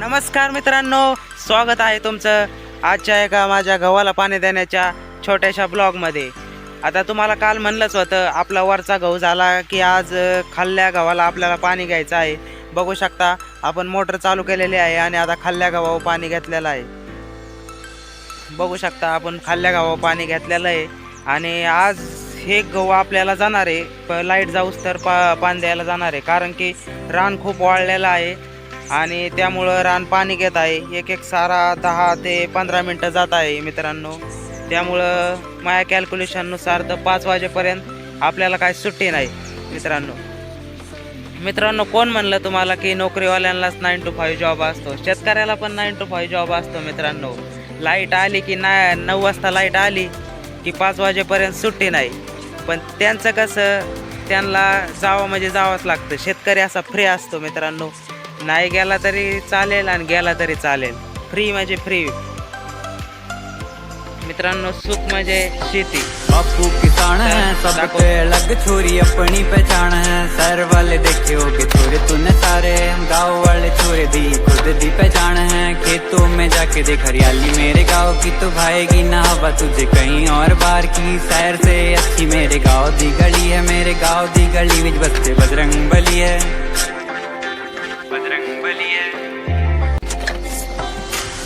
नमस्कार मित्रांनो, स्वागत आहे तुमचं आजच्या एका माझ्या गव्हाला पाणी देण्याच्या छोट्याशा ब्लॉगमध्ये। आता तुम्हाला काल म्हणलंच होतं आपला वरचा गहू झाला की आज खाल्ल्या गव्हाला आपल्याला पाणी घ्यायचं आहे। बघू शकता आपण मोटर चालू केलेली आहे आणि आता खाल्ल्या गव्हावर पाणी घेतलेलं आहे। बघू शकता आपण खाल्ल्या गव्हावर पाणी घेतलेलं आहे आणि आज हे गहू आपल्याला जाणार आहे लाईट जाऊस तर पाणी द्यायला जाणार आहे, कारण की रान खूप वाळलेलं आहे आणि त्यामुळं रान पाणी घेत आहे। एक सारा 10 ते 15 मिनटं जात आहे मित्रांनो। त्यामुळं माझ्या कॅल्क्युलेशननुसार तर 5 वाजेपर्यंत आपल्याला काय सुट्टी नाही मित्रांनो। कोण म्हणलं तुम्हाला की नोकरीवाल्यांनाच 9 to 5 जॉब असतो? शेतकऱ्याला पण 9 to 5 जॉब असतो मित्रांनो। लाईट आली की 9 वाजता लाईट आली की 5 वाजेपर्यंत सुट्टी नाही, पण त्यांचं कसं त्यांना जावं म्हणजे जावंच लागतं। शेतकरी असा फ्री असतो मित्रांनो, नाही गेला तरी चालेल आणि गेला तरी चालेल। फ्री म्हणजे फ्री मित्रांनो, सुख म्हणजे शेती। बापू किसान है सबके अलग छोरी अपनी पहचान है। शहर वाले देखे होगे छोरे तूने सारे, गाँव वाले छोरे दी खुद दी पहचान है। खेतों में जाके देख हरियाली मेरे गाँव की, तो भाएगी ना हवा तुझे कहीं और बार की। शहर से अच्छी मेरे गाँव दी गली है, मेरे गाँव दी गली विच बसते बजरंग बली है, बजरंग बली है।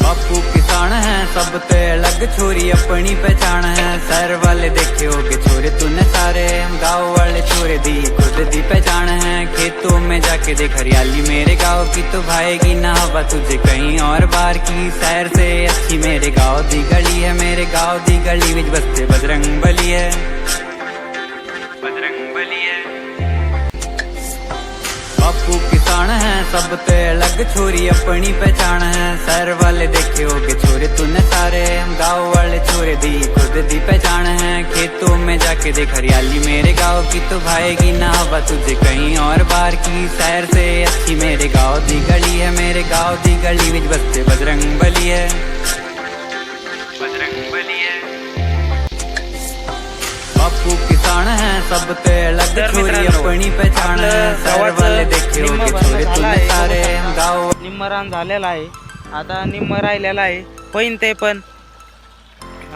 बापू किसान है सबके अलग छोरी अपनी पहचान है। शहर वाले देखे होगे छोरे तूने सारे, गाँव वाले छोरे दी खुद दी पहचान है। खेतों में जाके देख हरियाली मेरे गाँव की, तो भाएगी ना हवा तुझे कहीं और बार की। शहर से अच्छी मेरे गाँव दी गली है, मेरे गाँव दी गली विच बसते बजरंग बली है, बजरंग बली है। बापू किसान है सबके अलग छोरी अपनी पहचान है। शहर वाले देखे होगे छोरे तूने सारे, गाँव वाले छोरे दी खुद दी पहचान है। खेतों में जाके देख हरियाली मेरे गाँव की, तो भाएगी ना हवा तुझे कहीं और बार की। शहर से अच्छी मेरे गाँव दी गली है, मेरे गाँव दी गली विच बसते बजरंग बली है, बजरंग बली है। बापू किसान है सबके अलग छोरी अपनी पहचान है। शहर वाले देखे होगे छोरे तूने सारे, गाँव निम्म रान झालेला आहे, आता निम्म राहिलेला आहे। पण ते पण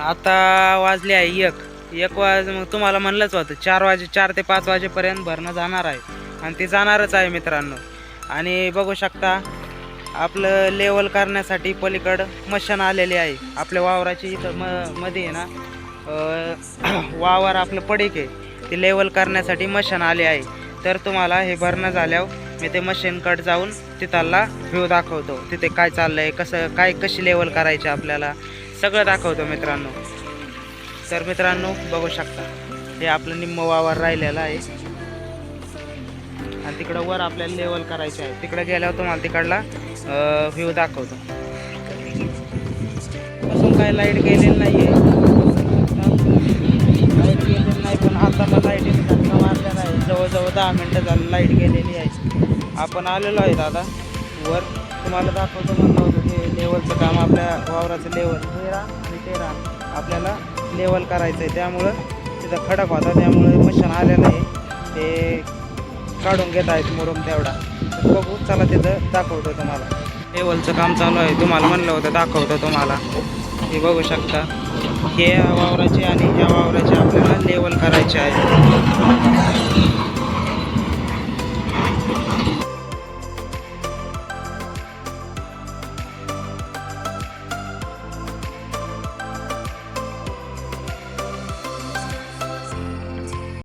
आता वाजले आहे एक वाज, मग तुम्हाला म्हणलंच होतं 4 ते 5 वाजेपर्यंत भरणं जाणार आहे आणि ते जाणारच आहे मित्रांनो। आणि बघू शकता आपलं लेवल करण्यासाठी पलीकडं मशीन आलेली आहे आपल्या वावराची। इथं मध्ये आहे ना वावर आपलं पडीक आहे, ते लेवल करण्यासाठी मशीन आले आहे। तर तुम्हाला हे भरणं झाल्यावर मी ते मशीनकडे जाऊन तिथला व्ह्यू दाखवतो, तिथे काय चाललंय, कशी लेवल करायची आपल्याला सगळं दाखवतो मित्रांनो। तर मित्रांनो बघू शकता हे आपलं निम्म वावर राहिलेलं आहे आणि तिकडं वर आपल्याला लेवल करायचे आहे। तिकडे गेल्यावर तुम्हाला तिकडला व्ह्यू दाखवतो। अजून काय लाईट गेलेली नाही आहे, लाईट गेलेली नाही, पण आता लाईटीने धक्का मारलेला आहे। जवळजवळ 10 मिनटं झाली लाईट गेलेली आहे। आपण आलेलो आहे दादा वर, तुम्हाला दाखवतो म्हणलं होतं ते लेवलचं काम, आपल्या वावराचं लेवल हे रान आणि ते रान आपल्याला लेवल करायचं आहे। त्यामुळं तिथं खडक होता, त्यामुळे मशीन आलेलं आहे, ते काढून घेत आहेत मुरुम तेवढा। तर बघू चला तिथं दाखवतो तुम्हाला। लेवलचं काम चालू आहे, तुम्हाला म्हणलं होतं दाखवतो तुम्हाला। हे बघू शकता हे वावराचे आणि ह्या वावराचे आपल्याला लेवल करायचे आहे।